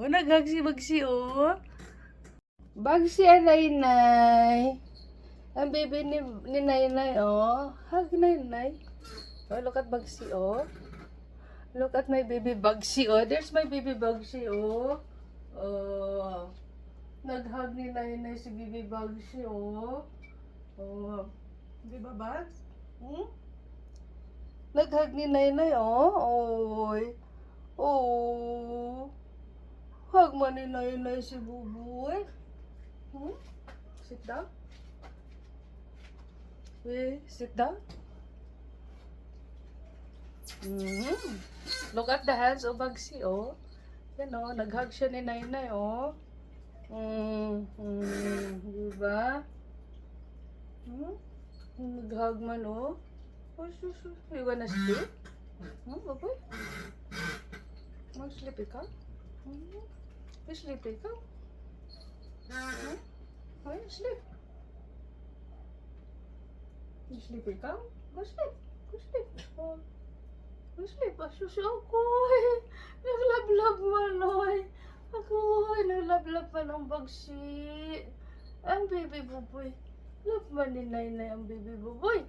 O, naghag si Bagsi, oh. Bagsi, Nainay. Ang baby ni Nainay, oh. Hug, Nainay. Oh, look at Bagsi, oh. Look at my baby Bagsi, oh. There's my baby Bagsi, oh. Oh. Nag-hug ni Nainay si baby Bagsi, oh. Oh. Di ba, Bags? Hmm? Nag-hug ni Nainay, oh. Oy. Oh. Hug mo ni Nainay si Buboy. Hmm? Sit down. Wait, sit down. Look at the hands of Bagsi, oh. Yan, oh. Nag-hug siya ni Nainay, oh. Diba? Nag-hug man, oh. Oh, sus. You wanna sleep? Baboy? Mag-sleep ikaw? Sleep ikaw? Ay, sleep. Sleep ikaw? Go sleep. Go sleep. Oh. Go sleep. Sus, ako'y. Naglablab man, oy. Ako'y naglablab pa ng Bagsi. Ang baby Buboy. Love man ni Nainay ang baby Buboy.